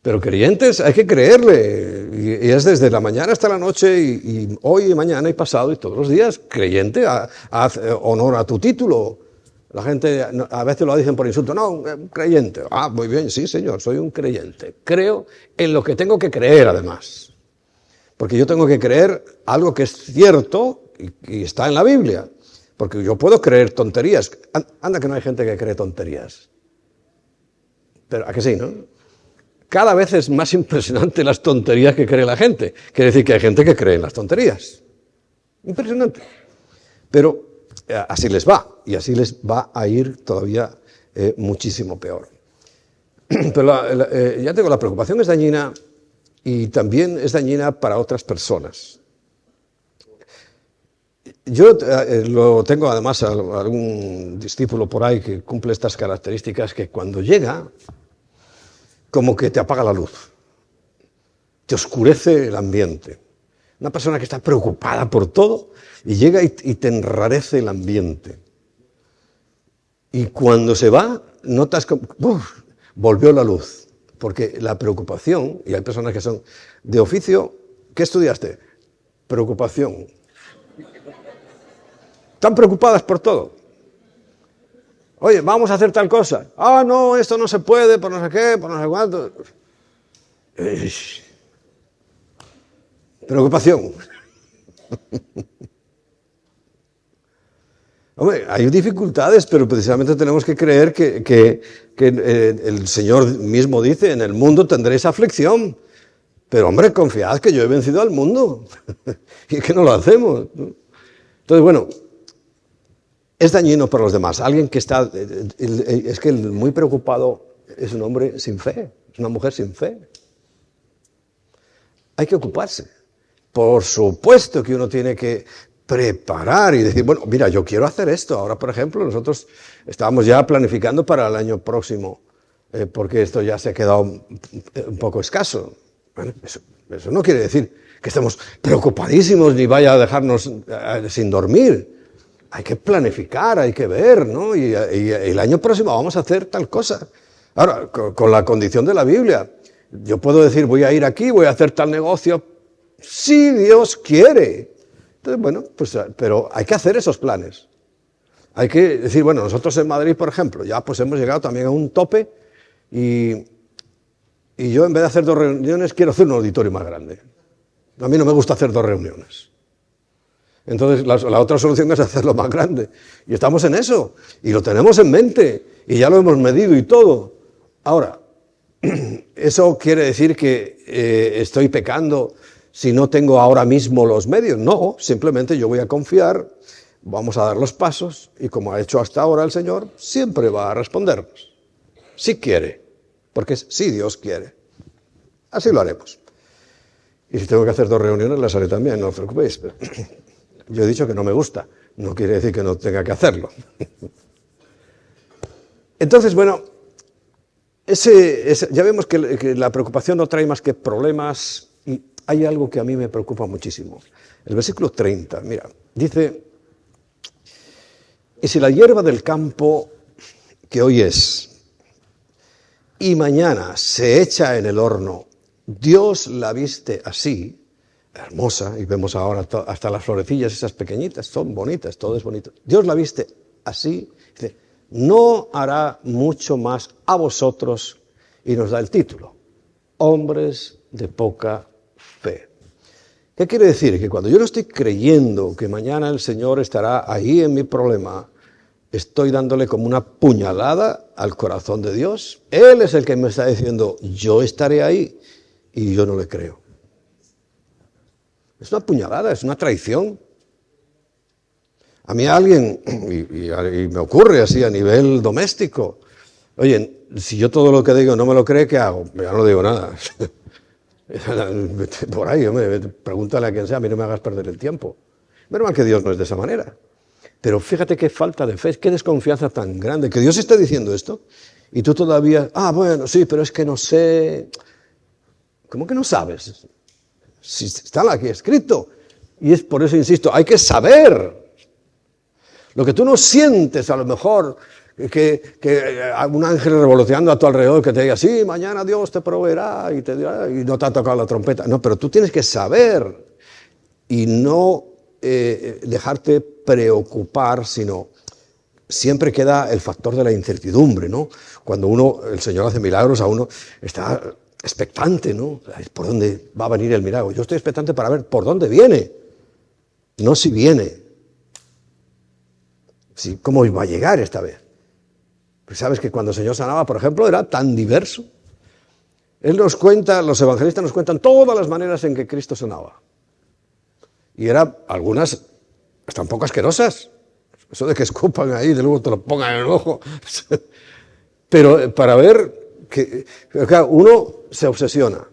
S1: Pero creyentes hay que creerle. Y es desde la mañana hasta la noche, y hoy y mañana y pasado y todos los días. Creyente, haz honor a tu título. La gente a veces lo dicen por insulto. No, creyente. Muy bien, sí, señor, soy un creyente. Creo en lo que tengo que creer, además. Porque yo tengo que creer algo que es cierto y está en la Biblia. Porque yo puedo creer tonterías. Anda que no hay gente que cree tonterías. Pero, ¿a que sí, no? Cada vez es más impresionante las tonterías que cree la gente. Quiere decir que hay gente que cree en las tonterías. Impresionante. Pero así les va, y así les va a ir todavía muchísimo peor. Pero ya tengo, la preocupación es dañina y también es dañina para otras personas. Yo lo tengo además algún discípulo por ahí que cumple estas características, que cuando llega, como que te apaga la luz, te oscurece el ambiente. Una persona que está preocupada por todo y llega y te enrarece el ambiente. Y cuando se va, notas que volvió la luz. Porque la preocupación, y hay personas que son de oficio, ¿qué estudiaste? Preocupación. Están preocupadas por todo. Oye, vamos a hacer tal cosa. No, esto no se puede, por no sé qué, por no sé cuánto. Preocupación. Hombre, hay dificultades, pero precisamente tenemos que creer que el Señor mismo dice, en el mundo tendréis aflicción, Pero hombre, confiad que yo he vencido al mundo y que no lo hacemos, ¿no? Entonces, bueno, es dañino para los demás. Alguien que está, es que el muy preocupado es un hombre sin fe, es una mujer sin fe. Hay que ocuparse. Por supuesto que uno tiene que preparar y decir, bueno, mira, yo quiero hacer esto. Ahora, por ejemplo, nosotros estábamos ya planificando para el año próximo, porque esto ya se ha quedado un poco escaso. Bueno, eso no quiere decir que estemos preocupadísimos ni vaya a dejarnos sin dormir. Hay que planificar, hay que ver, ¿no? Y el año próximo vamos a hacer tal cosa. Ahora, con la condición de la Biblia, yo puedo decir, voy a ir aquí, voy a hacer tal negocio, si Dios quiere. Entonces, bueno, pues, pero hay que hacer esos planes. Hay que decir, bueno, nosotros en Madrid, por ejemplo, ya pues hemos llegado también a un tope y yo en vez de hacer 2 reuniones quiero hacer un auditorio más grande. A mí no me gusta hacer 2 reuniones. Entonces la otra solución es hacerlo más grande. Y estamos en eso, y lo tenemos en mente, y ya lo hemos medido y todo. Ahora, ¿eso quiere decir que estoy pecando si no tengo ahora mismo los medios? No, simplemente yo voy a confiar, vamos a dar los pasos, y como ha hecho hasta ahora el Señor, siempre va a respondernos. Si quiere, porque es si Dios quiere. Así lo haremos. Y si tengo que hacer 2 reuniones, las haré también, no os preocupéis. Yo he dicho que no me gusta, no quiere decir que no tenga que hacerlo. Entonces, bueno, ya vemos que la preocupación no trae más que problemas, y hay algo que a mí me preocupa muchísimo. El versículo 30, mira, dice, y si la hierba del campo que hoy es y mañana se echa en el horno, Dios la viste así, hermosa, y vemos ahora hasta las florecillas esas pequeñitas, son bonitas, todo es bonito. Dios la viste así, dice, no hará mucho más a vosotros, y nos da el título, hombres de poca fe. ¿Qué quiere decir? Que cuando yo no estoy creyendo que mañana el Señor estará ahí en mi problema, estoy dándole como una puñalada al corazón de Dios. Él es el que me está diciendo, yo estaré ahí, y yo no le creo. Es una puñalada, es una traición. A mí alguien, y me ocurre así a nivel doméstico, oye, si yo todo lo que digo no me lo cree, ¿qué hago? Ya no digo nada. Por ahí, hombre, pregúntale a quien sea, a mí no me hagas perder el tiempo. Menos mal que Dios no es de esa manera. Pero fíjate qué falta de fe, qué desconfianza tan grande, que Dios esté diciendo esto, y tú todavía, bueno, sí, pero es que no sé. ¿Cómo que no sabes? Si está aquí escrito. Y es por eso, insisto, hay que saber. Lo que tú no sientes, a lo mejor, que un ángel revoloteando a tu alrededor que te diga, sí, mañana Dios te proveerá y te dirá, y no te ha tocado la trompeta. No, pero tú tienes que saber y no dejarte preocupar, sino siempre queda el factor de la incertidumbre, ¿no? Cuando el Señor hace milagros, a uno está expectante, ¿no? ¿Por dónde va a venir el milagro? Yo estoy expectante para ver por dónde viene, no si viene. ¿Cómo va a llegar esta vez? Pues sabes que cuando el Señor sanaba, por ejemplo, era tan diverso. Él nos cuenta, los evangelistas nos cuentan todas las maneras en que Cristo sanaba. Y eran algunas hasta un poco asquerosas. Eso de que escupan ahí, de luego te lo pongan en el ojo. Pero para ver que uno se obsesiona.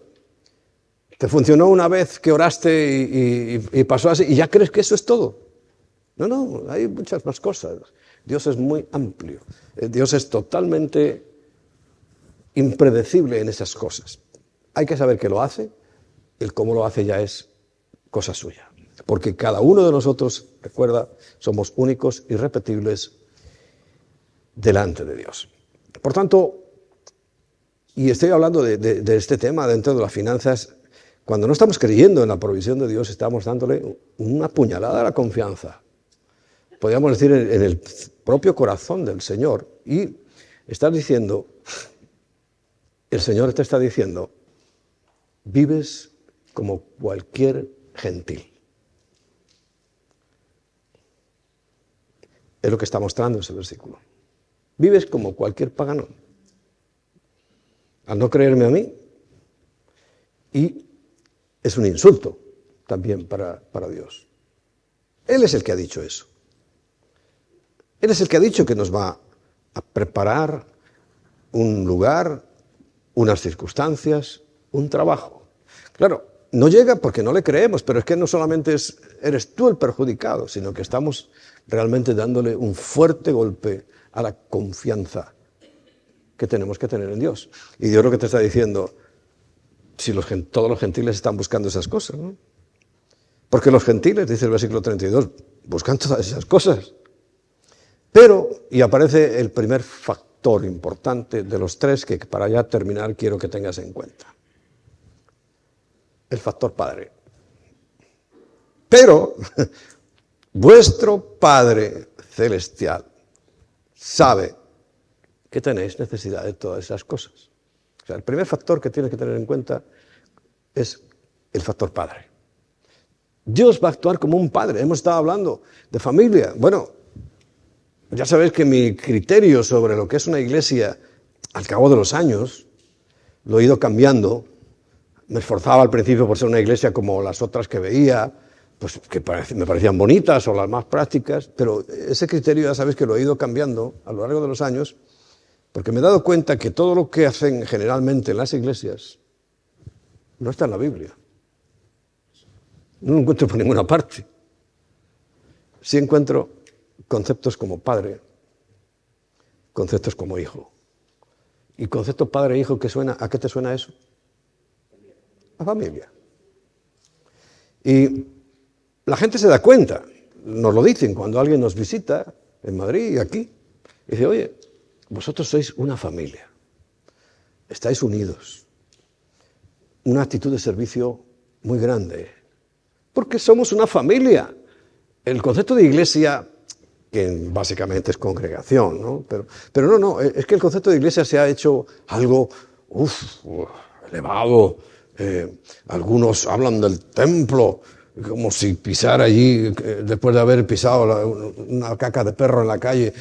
S1: Te funcionó una vez que oraste y pasó así, y ya crees que eso es todo. No, hay muchas más cosas. Dios es muy amplio. Dios es totalmente impredecible en esas cosas. Hay que saber que lo hace, el cómo lo hace ya es cosa suya. Porque cada uno de nosotros, recuerda, somos únicos, irrepetibles delante de Dios. Por tanto, y estoy hablando de este tema dentro de las finanzas, cuando no estamos creyendo en la provisión de Dios, estamos dándole una puñalada a la confianza. Podríamos decir en el propio corazón del Señor, y estás diciendo, el Señor te está diciendo, vives como cualquier gentil. Es lo que está mostrando ese versículo. Vives como cualquier pagano. Al no creerme a mí, y es un insulto también para Dios. Él es el que ha dicho eso. Él es el que ha dicho que nos va a preparar un lugar, unas circunstancias, un trabajo. Claro, no llega porque no le creemos, pero es que no solamente eres tú el perjudicado, sino que estamos realmente dándole un fuerte golpe a la confianza que tenemos que tener en Dios. Y Dios lo que te está diciendo, si todos los gentiles están buscando esas cosas, ¿no? Porque los gentiles, dice el versículo 32, buscan todas esas cosas. Pero, y aparece el primer factor importante de los tres que para ya terminar quiero que tengas en cuenta. El factor Padre. Pero vuestro Padre Celestial sabe que tenéis necesidad de todas esas cosas. O sea, el primer factor que tienes que tener en cuenta es el factor Padre. Dios va a actuar como un padre. Hemos estado hablando de familia. Bueno, ya sabéis que mi criterio sobre lo que es una iglesia al cabo de los años lo he ido cambiando. Me esforzaba al principio por ser una iglesia como las otras que veía, pues que me parecían bonitas o las más prácticas, pero ese criterio ya sabéis que lo he ido cambiando a lo largo de los años, porque me he dado cuenta que todo lo que hacen generalmente en las iglesias no está en la Biblia. No lo encuentro por ninguna parte. Sí encuentro conceptos como padre, conceptos como hijo. ¿Y concepto padre e hijo qué suena? ¿A qué te suena eso? A familia. Y la gente se da cuenta, nos lo dicen cuando alguien nos visita en Madrid y aquí. Dice, oye, vosotros sois una familia, estáis unidos, una actitud de servicio muy grande, porque somos una familia. El concepto de iglesia, que básicamente es congregación, ¿no? Pero no, es que el concepto de iglesia se ha hecho algo elevado. Algunos hablan del templo, como si pisar allí, después de haber pisado una caca de perro en la calle,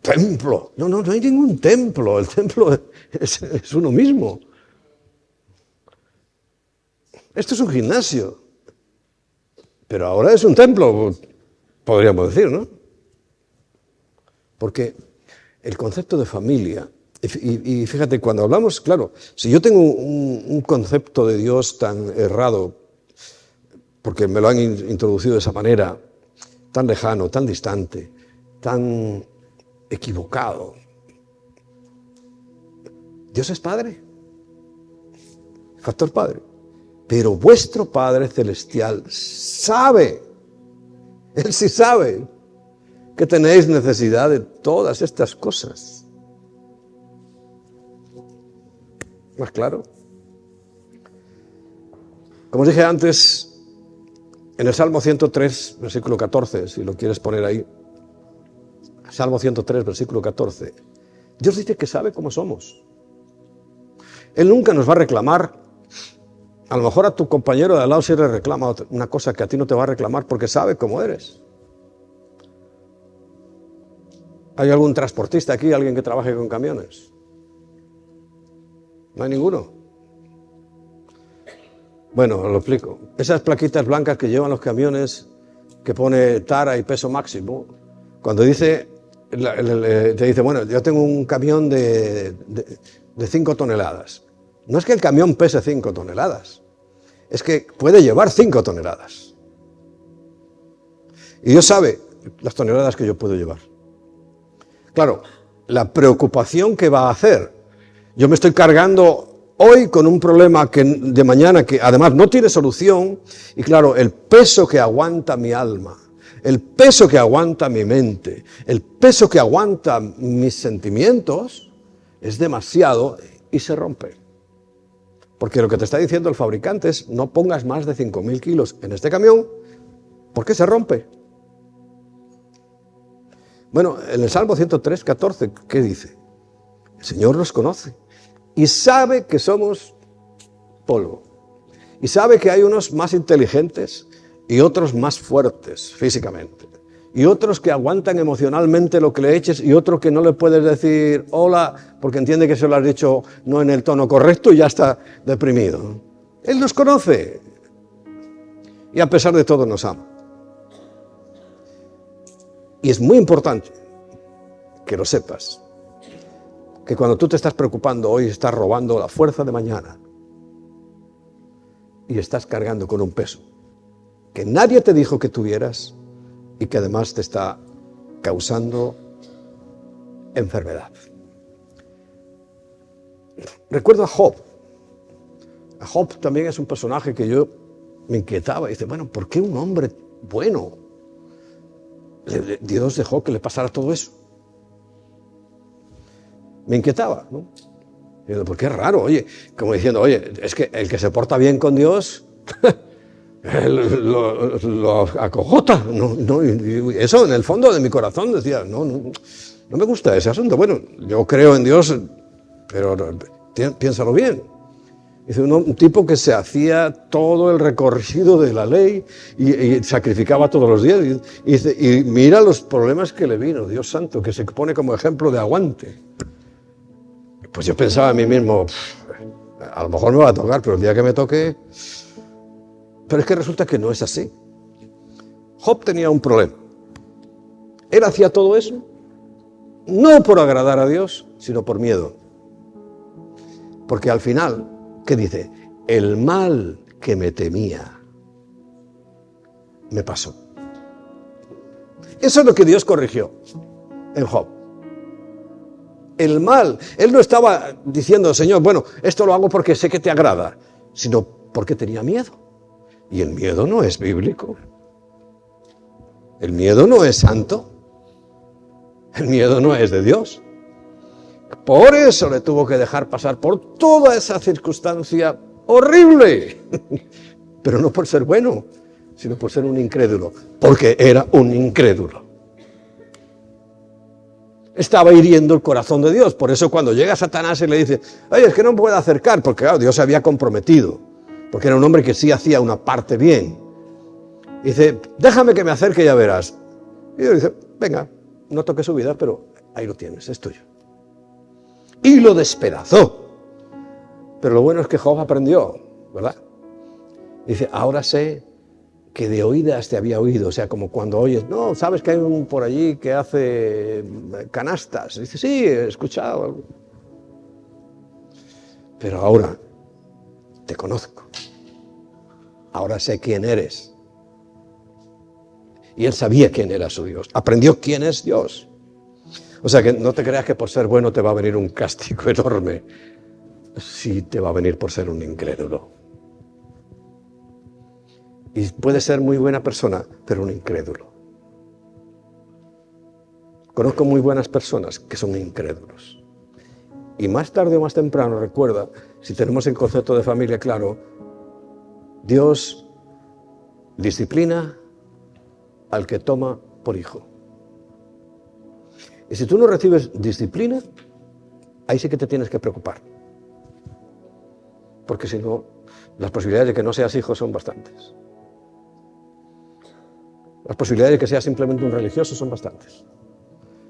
S1: templo. No hay ningún templo, el templo es uno mismo. Esto es un gimnasio, pero ahora es un templo, podríamos decir, ¿no? Porque el concepto de familia, y fíjate, cuando hablamos, claro, si yo tengo un concepto de Dios tan errado, porque me lo han introducido de esa manera, tan lejano, tan distante, tan equivocado. Dios es Padre, factor Padre, pero vuestro Padre Celestial sabe, Él sí sabe que tenéis necesidad de todas estas cosas. ¿Más claro? Como os dije antes, en el Salmo 103, versículo 14, si lo quieres poner ahí, Salmo 103, versículo 14, Dios dice que sabe cómo somos. Él nunca nos va a reclamar. A lo mejor a tu compañero de al lado sí le reclama una cosa que a ti no te va a reclamar porque sabe cómo eres. ¿Hay algún transportista aquí, alguien que trabaje con camiones? No hay ninguno. Bueno, os lo explico. Esas plaquitas blancas que llevan los camiones, que pone tara y peso máximo, cuando dice, te dice, bueno, yo tengo un camión de 5 toneladas. No es que el camión pese 5 toneladas, es que puede llevar 5 toneladas. Y Dios sabe las toneladas que yo puedo llevar. Claro, la preocupación que va a hacer. Yo me estoy cargando hoy con un problema de mañana que además no tiene solución. Y claro, el peso que aguanta mi alma, el peso que aguanta mi mente, el peso que aguanta mis sentimientos es demasiado y se rompe. Porque lo que te está diciendo el fabricante es no pongas más de 5.000 kilos en este camión porque se rompe. Bueno, en el Salmo 103, 14, ¿qué dice? El Señor nos conoce y sabe que somos polvo. Y sabe que hay unos más inteligentes y otros más fuertes físicamente. Y otros que aguantan emocionalmente lo que le eches y otro que no le puedes decir hola porque entiende que se lo has dicho no en el tono correcto y ya está deprimido. Él nos conoce y a pesar de todo nos ama. Y es muy importante que lo sepas, que cuando tú te estás preocupando hoy, estás robando la fuerza de mañana y estás cargando con un peso que nadie te dijo que tuvieras y que además te está causando enfermedad. Recuerdo a Job. A Job también es un personaje que yo me inquietaba. Dice, bueno, ¿por qué un hombre bueno Dios dejó que le pasara todo eso? Me inquietaba, ¿no? Porque es raro, oye, como diciendo, oye, es que el que se porta bien con Dios lo acojota. No, y eso en el fondo de mi corazón decía, no me gusta ese asunto. Bueno, yo creo en Dios, pero piénsalo bien. Dice un tipo que se hacía todo el recorrido de la ley y sacrificaba todos los días. Y mira los problemas que le vino, Dios santo, que se pone como ejemplo de aguante. Pues yo pensaba a mí mismo, a lo mejor me va a tocar, pero el día que me toque... Pero es que resulta que no es así. Job tenía un problema. Él hacía todo eso, no por agradar a Dios, sino por miedo. Porque al final, ¿qué dice? El mal que me temía me pasó. Eso es lo que Dios corrigió en Job. El mal. Él no estaba diciendo, Señor, bueno, esto lo hago porque sé que te agrada, sino porque tenía miedo. Y el miedo no es bíblico. El miedo no es santo. El miedo no es de Dios. Por eso le tuvo que dejar pasar por toda esa circunstancia horrible. Pero no por ser bueno, sino por ser un incrédulo. Porque era un incrédulo. Estaba hiriendo el corazón de Dios. Por eso cuando llega Satanás y le dice, oye, es que no me puedo acercar, porque claro, Dios se había comprometido, porque era un hombre que sí hacía una parte bien. Y dice, déjame que me acerque y ya verás. Y Dios dice, venga, no toques su vida, pero ahí lo tienes, es tuyo. Y lo despedazó. Pero lo bueno es que Job aprendió, ¿verdad? Dice, ahora sé que de oídas te había oído, o sea, como cuando oyes, no, sabes que hay un por allí que hace canastas. Dice, sí, he escuchado algo. Pero ahora te conozco. Ahora sé quién eres. Y él sabía quién era su Dios. Aprendió quién es Dios. O sea, que no te creas que por ser bueno te va a venir un castigo enorme. Sí te va a venir por ser un incrédulo. Y puede ser muy buena persona, pero un incrédulo. Conozco muy buenas personas que son incrédulos. Y más tarde o más temprano, recuerda, si tenemos el concepto de familia claro, Dios disciplina al que toma por hijo. Y si tú no recibes disciplina, ahí sí que te tienes que preocupar. Porque si no, las posibilidades de que no seas hijo son bastantes. Las posibilidades de que seas simplemente un religioso son bastantes.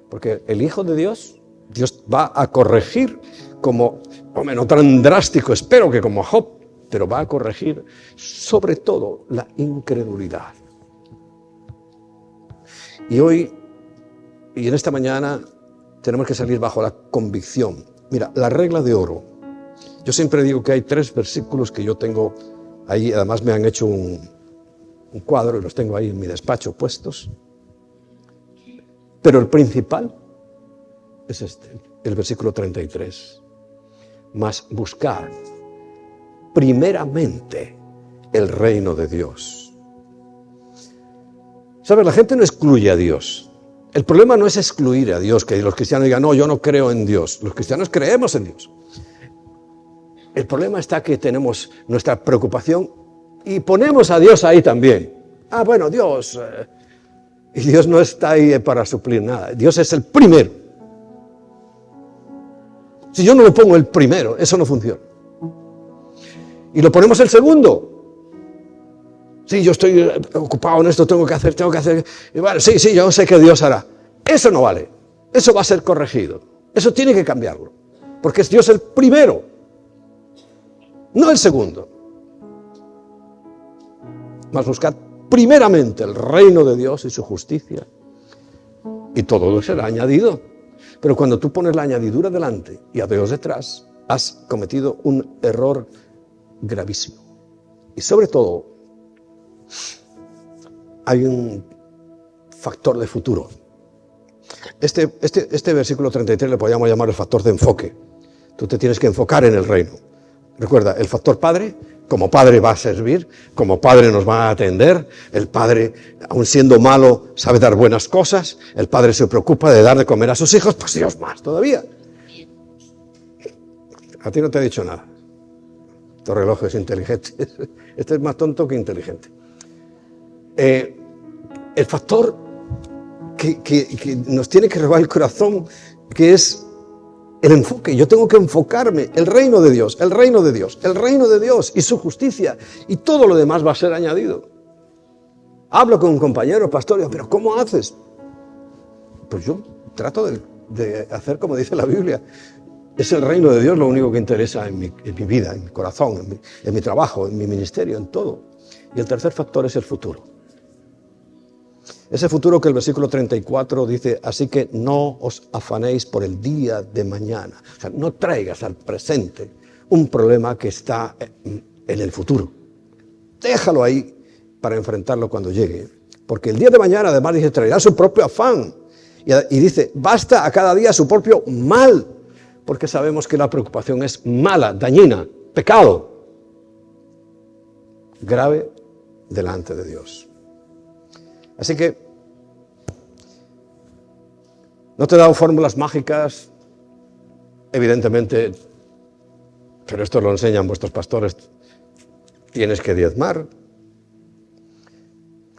S1: Porque el Hijo de Dios, Dios va a corregir como, hombre, no tan drástico, espero que como Job, pero va a corregir sobre todo la incredulidad. Y hoy, y en esta mañana, tenemos que salir bajo la convicción. Mira, la regla de oro. Yo siempre digo que hay 3 versículos que yo tengo ahí, además me han hecho un cuadro y los tengo ahí en mi despacho puestos. Pero el principal es este, el versículo 33. Mas buscad primeramente el reino de Dios. ¿Sabes? La gente no excluye a Dios. El problema no es excluir a Dios, que los cristianos digan, no, yo no creo en Dios. Los cristianos creemos en Dios. El problema está que tenemos nuestra preocupación y ponemos a Dios ahí también. Ah, bueno, Dios. Y Dios no está ahí para suplir nada. Dios es el primero. Si yo no le pongo el primero, eso no funciona. Y lo ponemos el segundo. Sí, yo estoy ocupado en esto, tengo que hacer. Y vale, sí, yo sé que Dios hará. Eso no vale. Eso va a ser corregido. Eso tiene que cambiarlo. Porque es Dios el primero, no el segundo. mas buscad primeramente el reino de Dios y su justicia, y todo lo será añadido. Pero cuando tú pones la añadidura delante y a Dios detrás, has cometido un error gravísimo. Y sobre todo, hay un factor de futuro. Este versículo 33 le podríamos llamar el factor de enfoque. Tú te tienes que enfocar en el reino. Recuerda, el factor padre, como padre va a servir, como padre nos va a atender, el padre, aun siendo malo, sabe dar buenas cosas, el padre se preocupa de dar de comer a sus hijos, pues Dios más todavía. A ti no te he dicho nada. Tu reloj es inteligente. Este es más tonto que inteligente. El factor que nos tiene que robar el corazón, que es el enfoque. Yo tengo que enfocarme, el reino de Dios, el reino de Dios, el reino de Dios y su justicia, y todo lo demás va a ser añadido. Hablo con un compañero, pastor, y digo, ¿pero cómo haces? Pues yo trato de hacer como dice la Biblia. Es el reino de Dios lo único que interesa en mi vida, en mi corazón, en mi trabajo, en mi ministerio, en todo. Y el tercer factor es el futuro. Ese futuro que el versículo 34 dice, así que no os afanéis por el día de mañana. O sea, no traigas al presente un problema que está en el futuro. Déjalo ahí para enfrentarlo cuando llegue. Porque el día de mañana, además, dice, traerá su propio afán. Y dice, basta a cada día su propio mal. Porque sabemos que la preocupación es mala, dañina, pecado. Grave delante de Dios. Así que no te he dado fórmulas mágicas, evidentemente, pero esto lo enseñan vuestros pastores. Tienes que diezmar.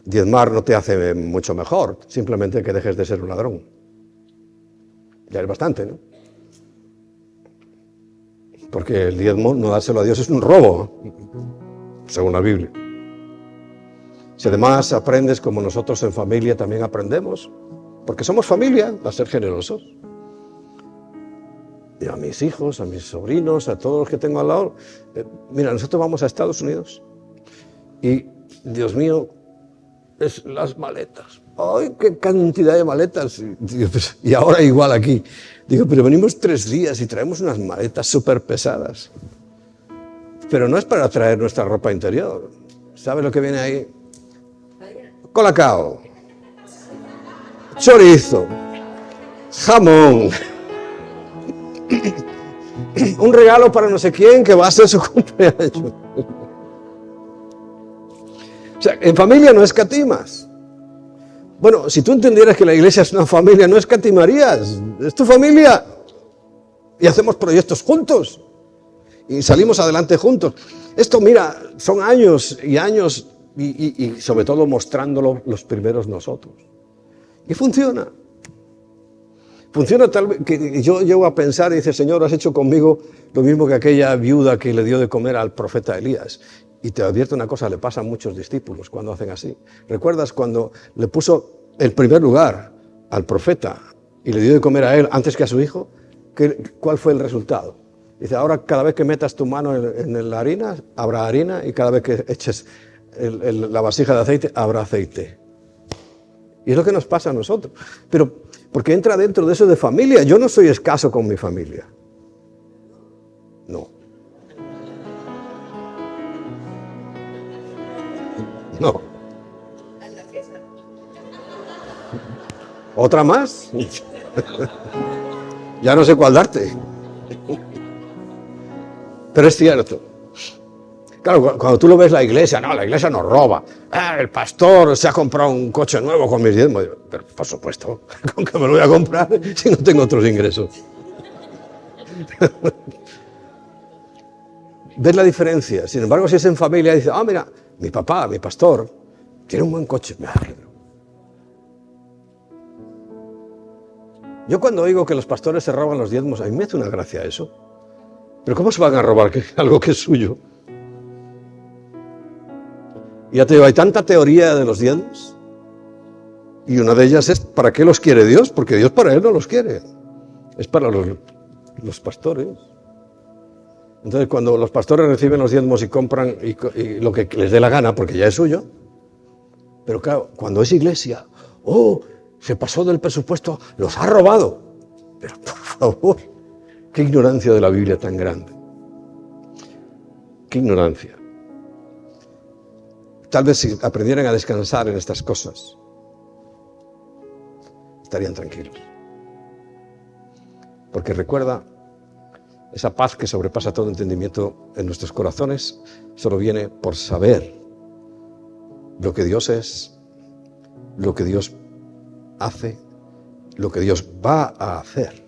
S1: Diezmar no te hace mucho mejor, simplemente que dejes de ser un ladrón. Ya es bastante, ¿no? Porque el diezmo, no dárselo a Dios, es un robo, según la Biblia. Si además aprendes como nosotros en familia también aprendemos, porque somos familia, a ser generosos. Y a mis hijos, a mis sobrinos, a todos los que tengo al lado. Mira, nosotros vamos a Estados Unidos y, Dios mío, es las maletas. ¡Ay, qué cantidad de maletas! Y ahora igual aquí. Digo, pero venimos 3 días y traemos unas maletas súper pesadas. Pero no es para traer nuestra ropa interior. ¿Sabes lo que viene ahí? Colacao, chorizo, jamón, un regalo para no sé quién que va a ser su cumpleaños. O sea, en familia no escatimas. Bueno, si tú entendieras que la iglesia es una familia, no escatimarías. Es tu familia. Y hacemos proyectos juntos. Y salimos adelante juntos. Esto, mira, son años y años. Y sobre todo mostrándolo los primeros nosotros. Y funciona. Funciona tal vez que yo llego a pensar y dice, Señor, has hecho conmigo lo mismo que aquella viuda que le dio de comer al profeta Elías. Y te advierto una cosa, le pasa a muchos discípulos cuando hacen así. ¿Recuerdas cuando le puso el primer lugar al profeta y le dio de comer a él antes que a su hijo? ¿Cuál fue el resultado? Dice, ahora cada vez que metas tu mano en la harina, habrá harina, y cada vez que eches la vasija de aceite, habrá aceite. Y es lo que nos pasa a nosotros. Pero porque entra dentro de eso de familia. Yo no soy escaso con mi familia. No. No. ¿Otra más? Ya no sé cuál darte. Pero es cierto. Claro, cuando tú lo ves la iglesia nos roba. El pastor se ha comprado un coche nuevo con mis diezmos. Pero por supuesto, ¿con qué me lo voy a comprar si no tengo otros ingresos? ¿Ves la diferencia? Sin embargo, si es en familia, dice, mira, mi papá, mi pastor, tiene un buen coche. Me alegro. Yo cuando oigo que los pastores se roban los diezmos, a mí me hace una gracia eso. Pero ¿cómo se van a robar algo que es suyo? Ya te digo, hay tanta teoría de los diezmos. Y una de ellas es, ¿para qué los quiere Dios? Porque Dios para él no los quiere. Es para los pastores. Entonces, cuando los pastores reciben los diezmos y compran y lo que les dé la gana, porque ya es suyo, Pero claro, cuando es iglesia, se pasó del presupuesto, los ha robado. Pero por favor, qué ignorancia de la Biblia tan grande. Qué ignorancia. Tal vez si aprendieran a descansar en estas cosas, estarían tranquilos. Porque recuerda, esa paz que sobrepasa todo entendimiento en nuestros corazones solo viene por saber lo que Dios es, lo que Dios hace, lo que Dios va a hacer.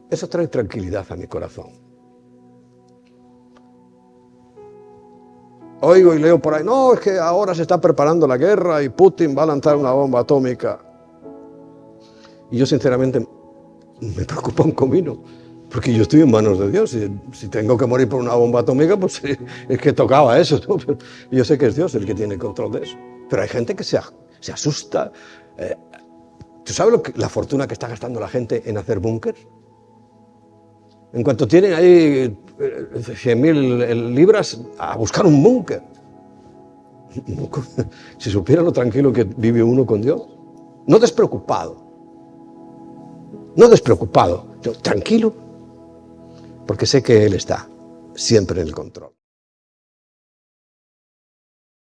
S1: Eso trae tranquilidad a mi corazón. Oigo y leo por ahí, no, es que ahora se está preparando la guerra y Putin va a lanzar una bomba atómica. Y yo sinceramente me preocupa un comino, porque yo estoy en manos de Dios. Si tengo que morir por una bomba atómica, pues es que tocaba eso, ¿no? Pero yo sé que es Dios el que tiene control de eso. Pero hay gente que se asusta. ¿Tú sabes la fortuna que está gastando la gente en hacer búnker? En cuanto tienen ahí 100.000 libras, a buscar un búnker. Si supieran lo tranquilo que vive uno con Dios. No despreocupado. No despreocupado, tranquilo, porque sé que Él está siempre en el control.